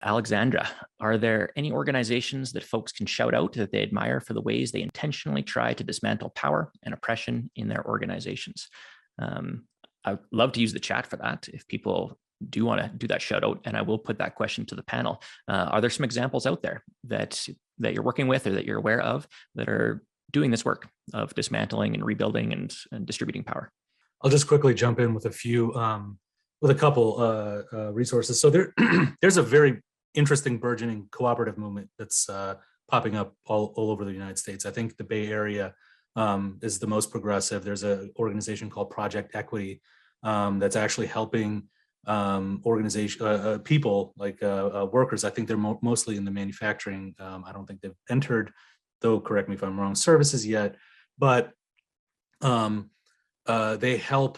Alexandra, are there any organizations that folks can shout out that they admire for the ways they intentionally try to dismantle power and oppression in their organizations? I'd love to use the chat for that if people do want to do that shout out, and I will put that question to the panel. Are there some examples out there that you're working with or that you're aware of that are doing this work of dismantling and rebuilding and distributing power? I'll just quickly jump in with with a couple resources. So there's a very interesting burgeoning cooperative movement that's popping up all over the United States. I think the Bay Area is the most progressive. There's an organization called Project Equity that's actually helping people like workers. I think they're mostly in the manufacturing. I don't think they've entered, though, correct me if I'm wrong, services yet, but they help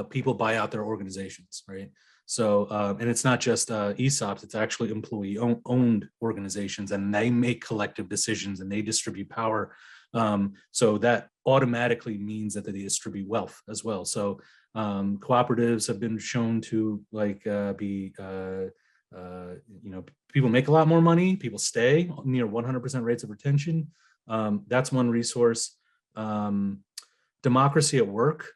people buy out their organizations, right? So, and it's not just ESOPs, it's actually employee-owned organizations, and they make collective decisions and they distribute power. So that automatically means that they distribute wealth as well. So cooperatives have been shown to people make a lot more money, people stay near 100% rates of retention. That's one resource. Democracy at Work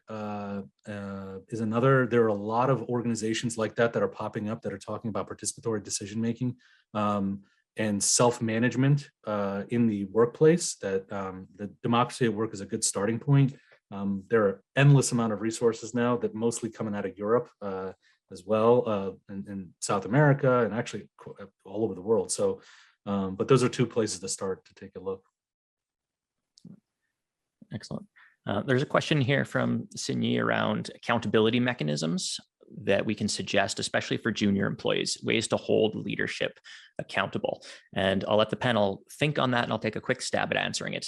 is another. There are a lot of organizations like that are popping up that are talking about participatory decision-making and self-management in the workplace. That the Democracy at Work is a good starting point. There are endless amount of resources now that mostly coming out of Europe as well, and South America, and actually all over the world. So, but those are two places to start to take a look. Excellent. There's a question here from Sinyi around accountability mechanisms that we can suggest, especially for junior employees, ways to hold leadership accountable. And I'll let the panel think on that, and I'll take a quick stab at answering it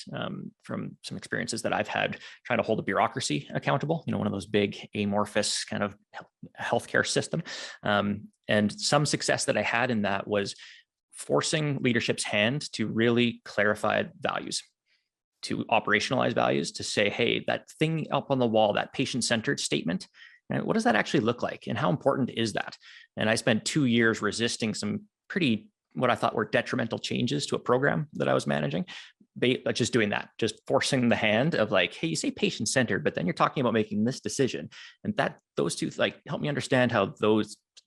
from some experiences that I've had trying to hold a bureaucracy accountable, one of those big amorphous kind of healthcare system. And some success that I had in that was forcing leadership's hand to really clarify values, to operationalize values, to say, hey, that thing up on the wall, that patient-centered statement, what does that actually look like? And how important is that? And I spent 2 years resisting some pretty, what I thought were detrimental changes to a program that I was managing, just doing that, just forcing the hand of like, hey, you say patient-centered, but then you're talking about making this decision. And those two, help me understand how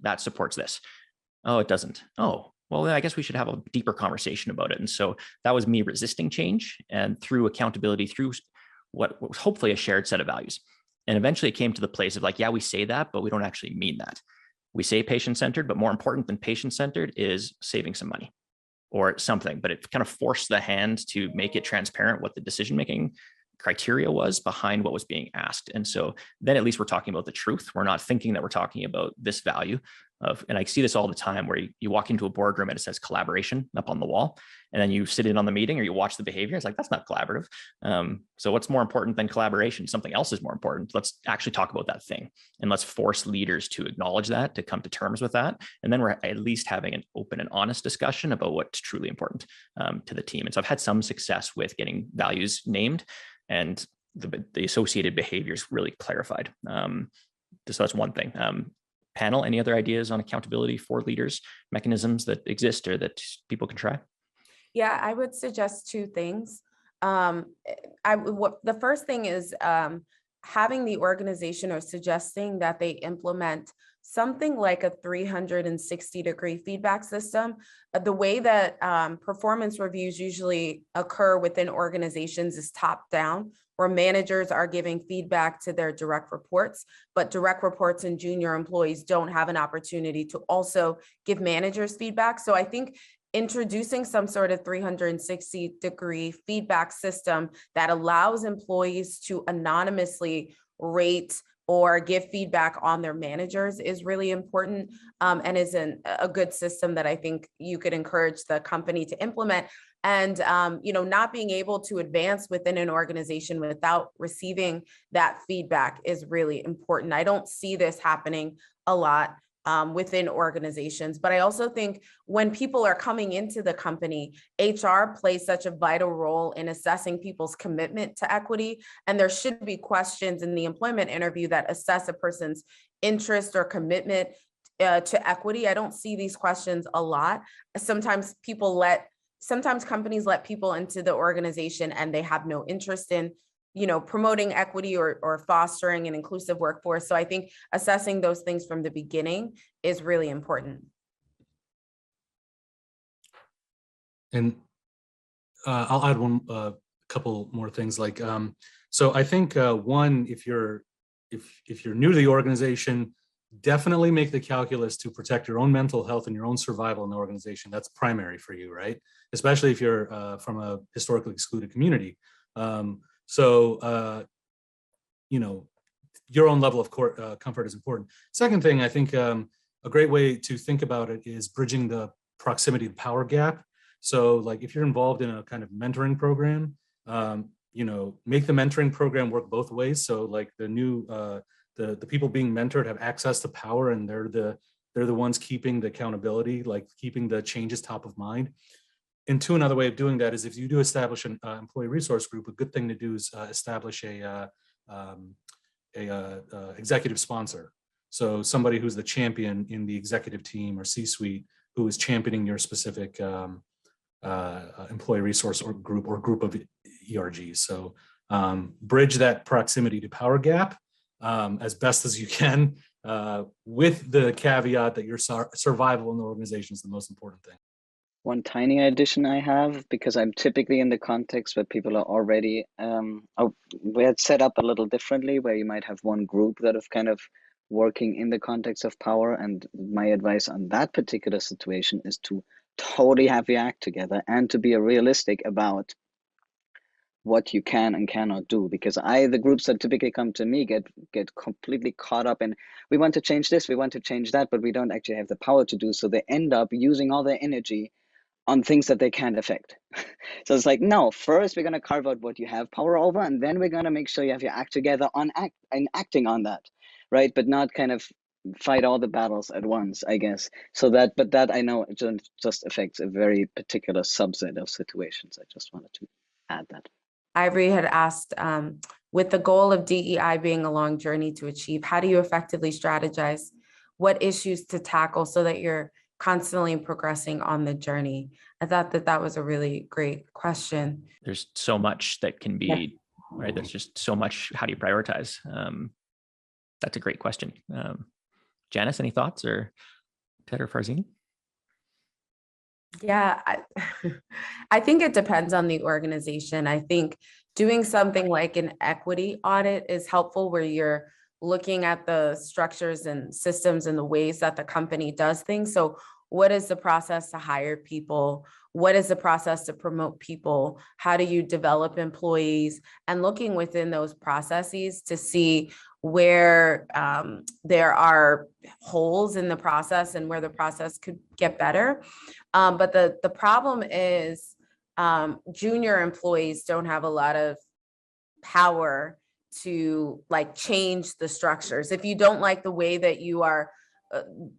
that supports this. Oh, it doesn't. Oh, well, then I guess we should have a deeper conversation about it. And so that was me resisting change, and through accountability, through what was hopefully a shared set of values. And eventually it came to the place of like, yeah, we say that, but we don't actually mean that. We say patient-centered, but more important than patient-centered is saving some money or something. But it kind of forced the hand to make it transparent what the decision-making criteria was behind what was being asked. And so then at least we're talking about the truth. We're not thinking that we're talking about this value of, and I see this all the time where you walk into a boardroom and it says collaboration up on the wall, and then you sit in on the meeting or you watch the behavior. It's like, that's not collaborative. So what's more important than collaboration? Something else is more important. Let's actually talk about that thing, and let's force leaders to acknowledge that, to come to terms with that. And then we're at least having an open and honest discussion about what's truly important to the team. And so I've had some success with getting values named and the associated behaviors really clarified. So that's one thing. Panel, any other ideas on accountability for leaders, mechanisms that exist or that people can try? Yeah, I would suggest two things. The first thing is having the organization or suggesting that they implement something like a 360-degree feedback system. The way that performance reviews usually occur within organizations is top down, where managers are giving feedback to their direct reports, but direct reports and junior employees don't have an opportunity to also give managers feedback. So I think introducing some sort of 360-degree feedback system that allows employees to anonymously rate or give feedback on their managers is really important, and is a good system that I think you could encourage the company to implement. And not being able to advance within an organization without receiving that feedback is really important. I don't see this happening a lot within organizations. But I also think when people are coming into the company, HR plays such a vital role in assessing people's commitment to equity. And there should be questions in the employment interview that assess a person's interest or commitment to equity. I don't see these questions a lot. Sometimes companies let people into the organization and they have no interest in, promoting equity or fostering an inclusive workforce. So I think assessing those things from the beginning is really important. And I'll add one couple more things. Like, so I think one, if you're new to the organization, definitely make the calculus to protect your own mental health and your own survival in the organization. That's primary for you, right? Especially if you're from a historically excluded community. Your own level of comfort is important. Second thing, I think a great way to think about it is bridging the proximity to power gap. So like if you're involved in a kind of mentoring program, make the mentoring program work both ways. So like the people being mentored have access to power, and they're the ones keeping the accountability, like keeping the changes top of mind. And two, another way of doing that is if you do establish an employee resource group, a good thing to do is establish a executive sponsor. So somebody who's the champion in the executive team or C-suite who is championing your specific employee resource or group of ERGs. So bridge that proximity to power gap as best as you can, with the caveat that your survival in the organization is the most important thing. One tiny addition I have, because I'm typically in the context where people are already, we had set up a little differently, where you might have one group that is kind of working in the context of power. And my advice on that particular situation is to totally have your act together and to be realistic about what you can and cannot do, because the groups that typically come to me get completely caught up in, we want to change this, we want to change that, but we don't actually have the power to do so. They end up using all their energy on things that they can't affect. So it's like, no, first we're going to carve out what you have power over, and then we're going to make sure you have your act together on acting on that, right? But not kind of fight all the battles at once, I guess. But that I know it just affects a very particular subset of situations. I just wanted to add that. Ivory had asked, with the goal of DEI being a long journey to achieve, how do you effectively strategize what issues to tackle so that you're constantly progressing on the journey? I thought that was a really great question. There's so much that can be, right? There's just so much. How do you prioritize? That's a great question. Janice, any thoughts, or Ted or Farzin? Yeah, I think it depends on the organization. I think doing something like an equity audit is helpful, where you're looking at the structures and systems and the ways that the company does things. So what is the process to hire people? What is the process to promote people? How do you develop employees? And looking within those processes to see where there are holes in the process and where the process could get better. But the problem is junior employees don't have a lot of power to like change the structures. If you don't like the way that you are,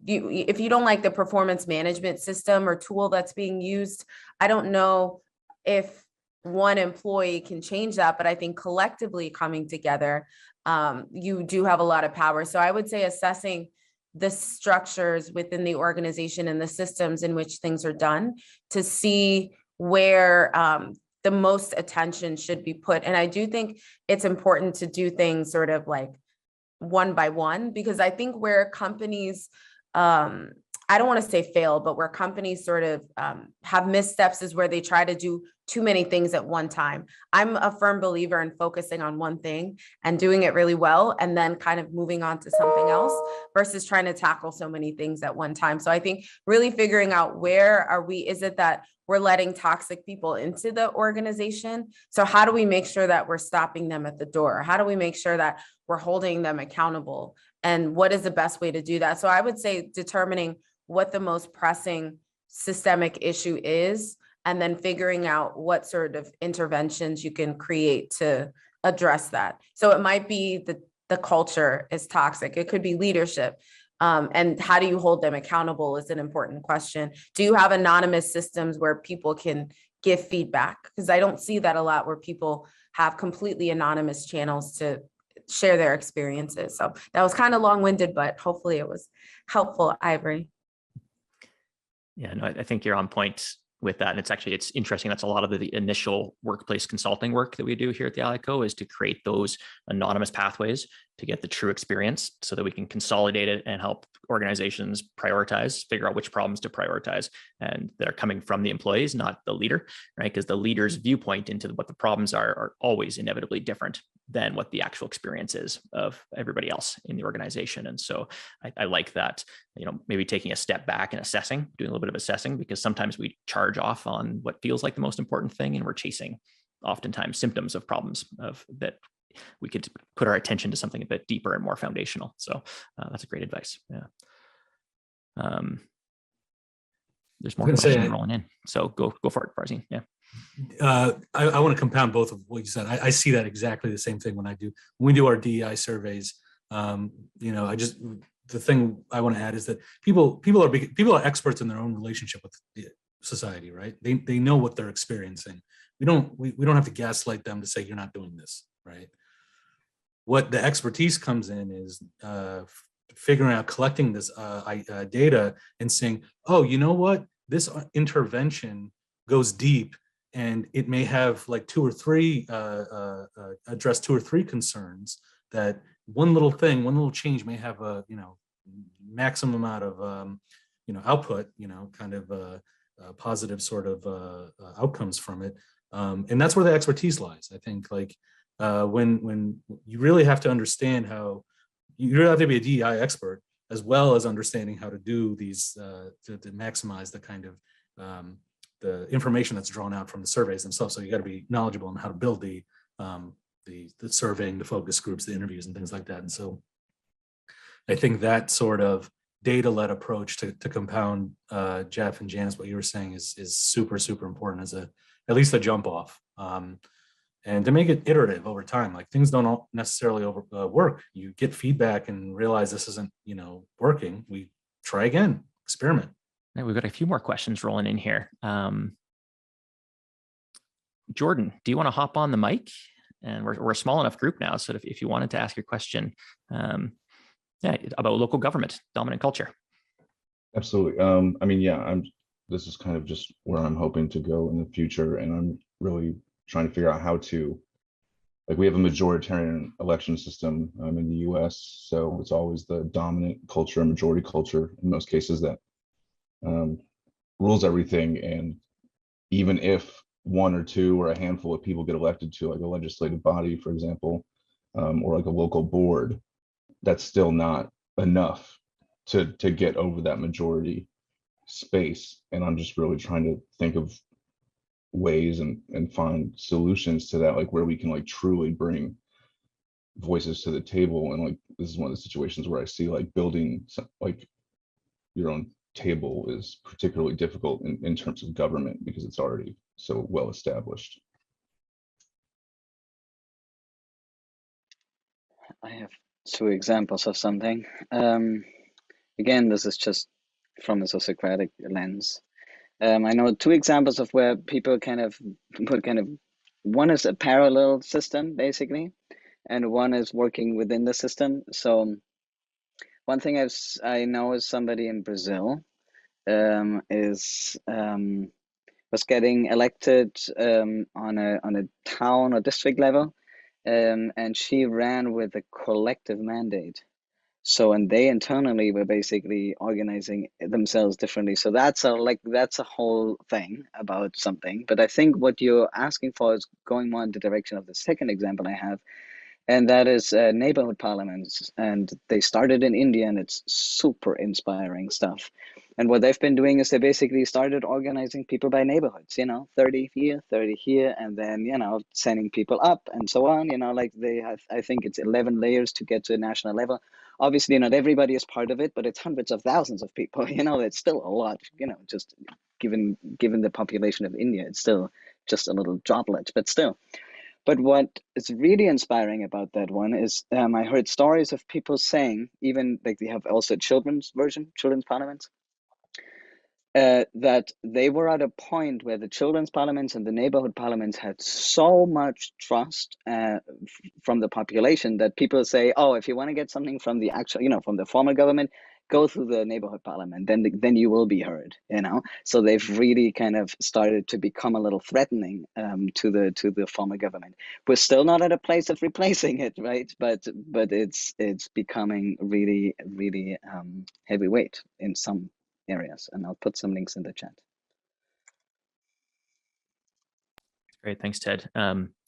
if you don't like the performance management system or tool that's being used, I don't know if one employee can change that, but I think collectively coming together, you do have a lot of power. So I would say assessing the structures within the organization and the systems in which things are done to see where the most attention should be put. And I do think it's important to do things sort of like one by one, because I think where companies, I don't want to say fail, but where companies sort of have missteps is where they try to do too many things at one time. I'm a firm believer in focusing on one thing and doing it really well, and then kind of moving on to something else versus trying to tackle so many things at one time. So I think really figuring out is it that we're letting toxic people into the organization? So how do we make sure that we're stopping them at the door? How do we make sure that we're holding them accountable? And what is the best way to do that? So I would say determining what the most pressing systemic issue is, and then figuring out what sort of interventions you can create to address that. So it might be the culture is toxic. It could be leadership. And how do you hold them accountable is an important question. Do you have anonymous systems where people can give feedback? Because I don't see that a lot, where people have completely anonymous channels to share their experiences. So that was kind of long-winded, but hopefully it was helpful, Ivory. Yeah, no, I think you're on point with that. And it's interesting. That's a lot of the initial workplace consulting work that we do here at the ALICO, is to create those anonymous pathways to get the true experience so that we can consolidate it and help organizations prioritize, figure out which problems to prioritize. And they're coming from the employees, not the leader, right? Because the leader's viewpoint into what the problems are always inevitably different than what the actual experience is of everybody else in the organization. And so I like that, maybe taking a step back and assessing, doing a little bit of assessing, because sometimes we charge off on what feels like the most important thing, and we're chasing oftentimes symptoms of problems that we could put our attention to something a bit deeper and more foundational. So that's a great advice. Yeah. There's more questions rolling in. So go for it, Farzin. Yeah. I want to compound both of what you said. I see that exactly the same thing when we do our DEI surveys. The thing I want to add is that people are experts in their own relationship with the society, right? They know what they're experiencing. We don't have to gaslight them to say you're not doing this, right? What the expertise comes in is figuring out, collecting this data and saying, oh, you know what? This intervention goes deep, and it may have like address 2 or 3 concerns that one little change may have a, maximum amount of, output, kind of positive sort of outcomes from it. And that's where the expertise lies. I think when you really have to understand how, you really have to be a DEI expert, as well as understanding how to do these, to maximize the kind of the information that's drawn out from the surveys themselves. So you got to be knowledgeable on how to build the surveying, the focus groups, the interviews, and things like that. And so I think that sort of data-led approach to compound, Jeff and Janice, what you were saying is super, super important as at least a jump off. And to make it iterative over time, like things don't necessarily work. You get feedback and realize this isn't, working. We try again, experiment. Right, we've got a few more questions rolling in here. Jordan, do you want to hop on the mic? And we're a small enough group now, so if you wanted to ask your question, about local government, dominant culture. Absolutely. This is kind of just where I'm hoping to go in the future, and I'm really trying to figure out how to, we have a majoritarian election system in the US, so it's always the dominant culture, majority culture in most cases, that rules everything. And even if 1 or 2 or a handful of people get elected to a legislative body, for example, or a local board, that's still not enough to get over that majority space. And I'm just really trying to think of ways and find solutions to that, where we can truly bring voices to the table. And this is one of the situations where I see building your own table is particularly difficult in terms of government, because it's already so well established. I have 2 examples of something. Again, this is just from a Socratic lens. I know 2 examples of where people one is a parallel system, basically, and one is working within the system. So one thing I know is somebody in Brazil was getting elected on a town or district level, and she ran with a collective mandate. So, and they internally were basically organizing themselves differently. So that's a whole thing about something. But I think what you're asking for is going more in the direction of the second example I have, and that is neighborhood parliaments. And they started in India, and it's super inspiring stuff. And what they've been doing is they basically started organizing people by neighborhoods, 30 here, 30 here, and then, sending people up and so on, they have, I think it's 11 layers to get to a national level. Obviously, not everybody is part of it, but it's hundreds of thousands of people, it's still a lot, just given the population of India, it's still just a little droplet, but still. But what is really inspiring about that one is I heard stories of people saying, even they have also children's parliaments. that they were at a point where the children's parliaments and the neighborhood parliaments had so much trust from the population that people say, oh, if you want to get something from the actual, from the former government, go through the neighborhood parliament, then you will be heard, So they've really kind of started to become a little threatening to the former government. We're still not at a place of replacing it, right? But it's becoming really, really heavyweight in some areas, and I'll put some links in the chat. Great, thanks, Ted.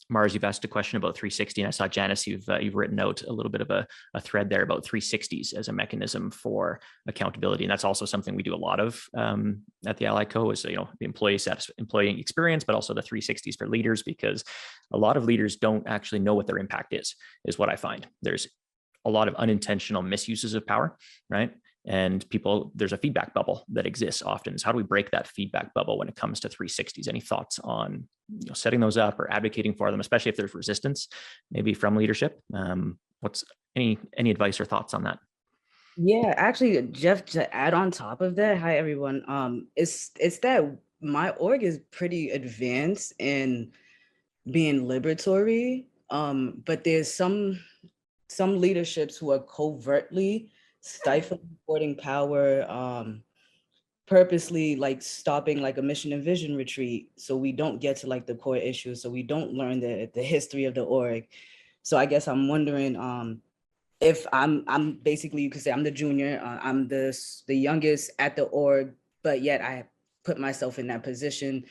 Mars, you've asked a question about 360, and I saw Janice, you've written out a little bit of a thread there about 360s as a mechanism for accountability, and that's also something we do a lot of at the Ally Co. Is the employee experience, but also the 360s for leaders, because a lot of leaders don't actually know what their impact is what I find. There's a lot of unintentional misuses of power, right? And there's a feedback bubble that exists often. So how do we break that feedback bubble when it comes to 360s? Any thoughts on setting those up or advocating for them, especially if there's resistance, maybe from leadership? What's any advice or thoughts on that? Yeah, actually, Jeff, to add on top of that, hi everyone. It's that my org is pretty advanced in being liberatory, but there's some leaderships who are covertly stifling voting power, purposely like stopping like a mission and vision retreat, so we don't get to like the core issues, so we don't learn the history of the org. So I guess I'm wondering if I'm basically, you could say I'm the junior, I'm the youngest at the org, but yet I put myself in that position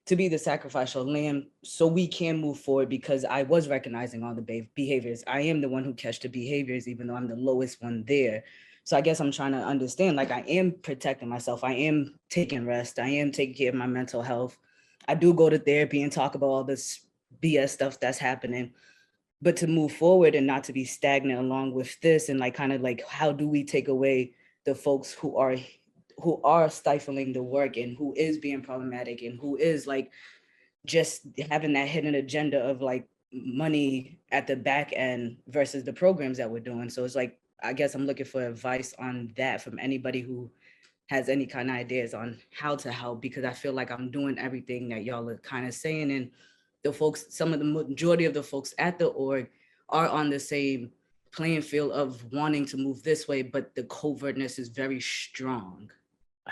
to be the sacrificial lamb so we can move forward, because I was recognizing all the behaviors. I am the one who catch the behaviors, even though I'm the lowest one there. So I guess I'm trying to understand, like, I am protecting myself. I am taking rest. I am taking care of my mental health. I do go to therapy and talk about all this BS stuff that's happening. But to move forward and not to be stagnant along with this, and like kind of like, how do we take away the folks who are stifling the work and who is being problematic and who is like just having that hidden agenda of like money at the back end versus the programs that we're doing. So it's like, I guess I'm looking for advice on that from anybody who has any kind of ideas on how to help, because I feel like I'm doing everything that y'all are kind of saying, and the folks, some of the majority of the folks at the org are on the same playing field of wanting to move this way, but the covertness is very strong.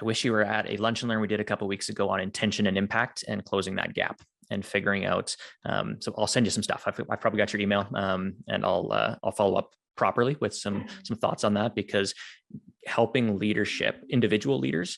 I wish you were at a lunch and learn we did a couple of weeks ago on intention and impact and closing that gap and figuring out. So I'll send you some stuff. I've probably got your email, and I'll follow up properly with some thoughts on that, because helping leadership, individual leaders,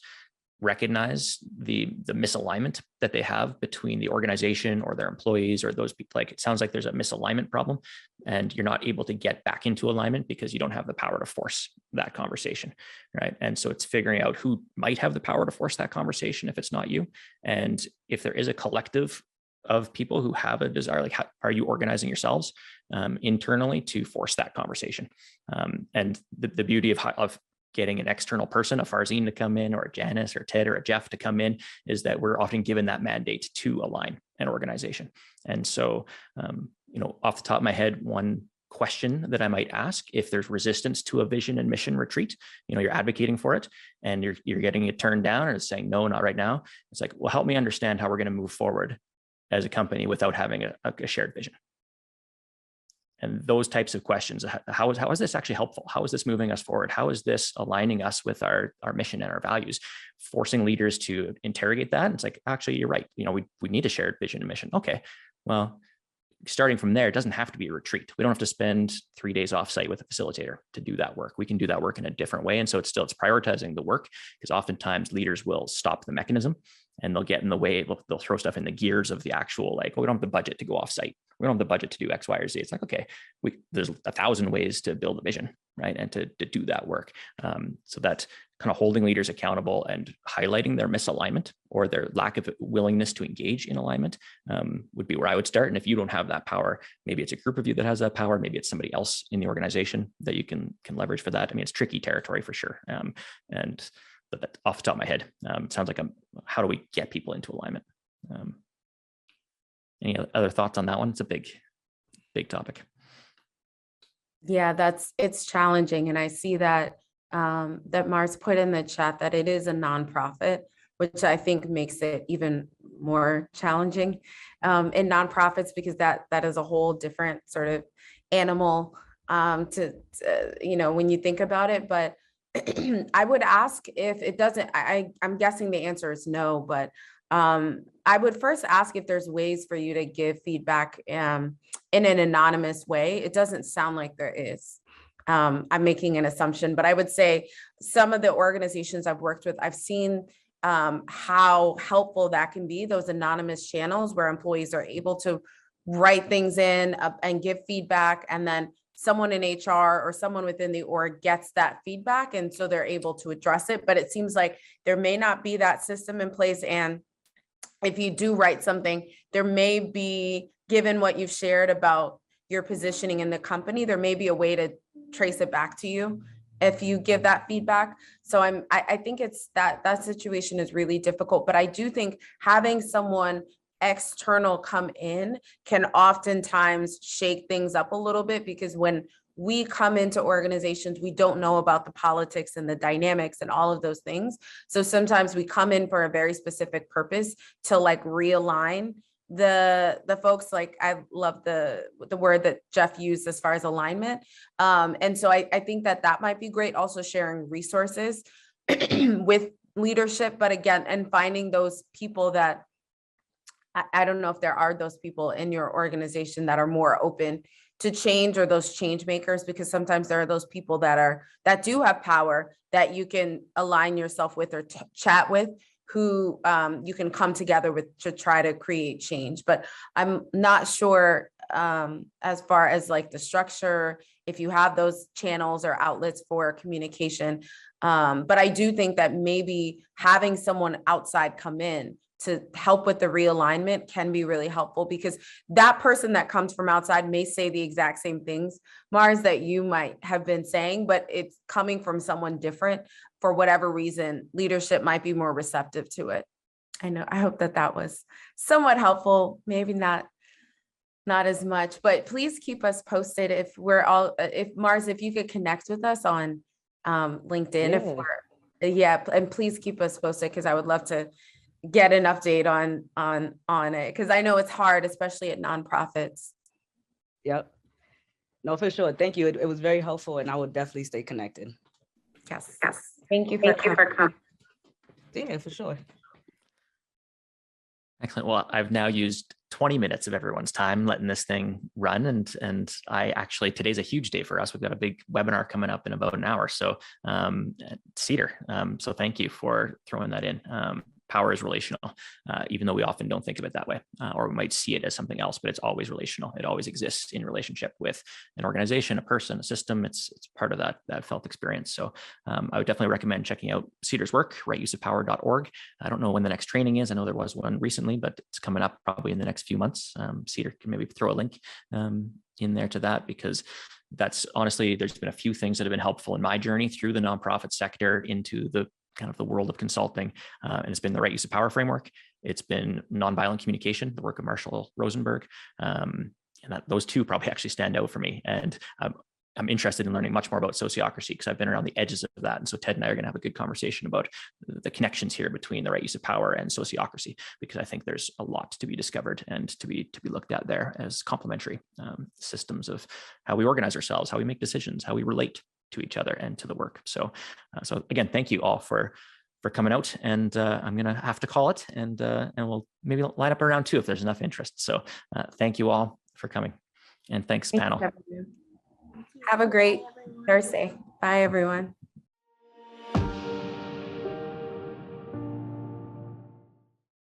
recognize the misalignment that they have between the organization or their employees or those people. Like, it sounds like there's a misalignment problem and you're not able to get back into alignment because you don't have the power to force that conversation, right? And so it's figuring out who might have the power to force that conversation if it's not you. And if there is a collective of people who have a desire, like, how are you organizing yourselves internally to force that conversation? And the beauty of getting an external person, a Farzine to come in, or a Janice or a Ted or a Jeff to come in, is that we're often given that mandate to align an organization. And so, off the top of my head, one question that I might ask, if there's resistance to a vision and mission retreat, you're advocating for it and you're getting it turned down or saying, no, not right now. It's like, well, help me understand how we're going to move forward as a company without having a shared vision. And those types of questions, how is this actually helpful? How is this moving us forward? How is this aligning us with our mission and our values? Forcing leaders to interrogate that. And it's like, actually, you're right. We need a shared vision and mission. Okay, well, starting from there, it doesn't have to be a retreat. We don't have to spend 3 days offsite with a facilitator to do that work. We can do that work in a different way. And so it's prioritizing the work, because oftentimes leaders will stop the mechanism and they'll get in the way. They'll throw stuff in the gears of the actual, like, we don't have the budget to go offsite. We don't have the budget to do X, Y, or Z. It's like, okay, there's 1,000 ways to build a vision, right? And to do that work. So that kind of holding leaders accountable and highlighting their misalignment or their lack of willingness to engage in alignment would be where I would start. And if you don't have that power, maybe it's a group of you that has that power. Maybe it's somebody else in the organization that you can leverage for that. I mean, it's tricky territory for sure. But off the top of my head, it sounds like how do we get people into alignment? Any other thoughts on that one? It's a big topic. Yeah, it's challenging. And I see that that Mars put in the chat that it is a nonprofit, which I think makes it even more challenging in nonprofits, because that is a whole different sort of animal to when you think about it. But I would ask if it doesn't, I'm guessing the answer is no, but I would first ask if there's ways for you to give feedback in an anonymous way. It doesn't sound like there is. I'm making an assumption, but I would say some of the organizations I've worked with, I've seen how helpful that can be, those anonymous channels where employees are able to write things in and give feedback, and then someone in HR or someone within the org gets that feedback, and so they're able to address it. But it seems like there may not be that system in place, and if you do write something, there may be, given what you've shared about your positioning in the company, there may be a way to trace it back to you if you give that feedback. So I think it's that situation is really difficult, but I do think having someone external come in can oftentimes shake things up a little bit, because when we come into organizations, we don't know about the politics and the dynamics and all of those things. So sometimes we come in for a very specific purpose to like realign the folks. Like, I love the word that Jeff used as far as alignment. And so I think that might be great. Also sharing resources with leadership, but again, and finding those people that, I don't know if there are those people in your organization that are more open to change, or those change makers, because sometimes there are those people that do have power that you can align yourself with or chat with, who you can come together with to try to create change. But I'm not sure as far as like the structure, if you have those channels or outlets for communication. But I do think that maybe having someone outside come in to help with the realignment can be really helpful, because that person that comes from outside may say the exact same things, Mars, that you might have been saying, but it's coming from someone different. For whatever reason, leadership might be more receptive to it. I hope that was somewhat helpful, maybe not as much, but please keep us posted if Mars, if you could connect with us on LinkedIn, and please keep us posted, because I would love to get an update on it, because I know it's hard, especially at nonprofits. Yep. No, for sure. Thank you. It was very helpful, and I will definitely stay connected. Yes. Thank you for coming. Yeah, for sure. Excellent. Well, I've now used 20 minutes of everyone's time letting this thing run. And I actually, today's a huge day for us. We've got a big webinar coming up in about an hour. So Cedar. So thank you for throwing that in. Power is relational, even though we often don't think of it that way, or we might see it as something else, but it's always relational. It always exists in relationship with an organization, a person, a system. It's part of that felt experience. So I would definitely recommend checking out Cedar's work, rightuseofpower.org. I don't know when the next training is. I know there was one recently, but it's coming up probably in the next few months. Cedar can maybe throw a link in there to that, because that's honestly, there's been a few things that have been helpful in my journey through the nonprofit sector into the kind of the world of consulting. And it's been the Right Use of Power framework. It's been nonviolent communication, the work of Marshall Rosenberg. And those two probably actually stand out for me. And I'm interested in learning much more about sociocracy, because I've been around the edges of that. And so Ted and I are going to have a good conversation about the connections here between the right use of power and sociocracy, because I think there's a lot to be discovered and to be looked at there as complementary systems of how we organize ourselves, how we make decisions, how we relate to each other and to the work. So again, thank you all for coming out, and I'm going to have to call it, and we'll maybe line up around 2 if there's enough interest. So thank you all for coming, and thanks panel. Have a great Thursday. Bye, everyone.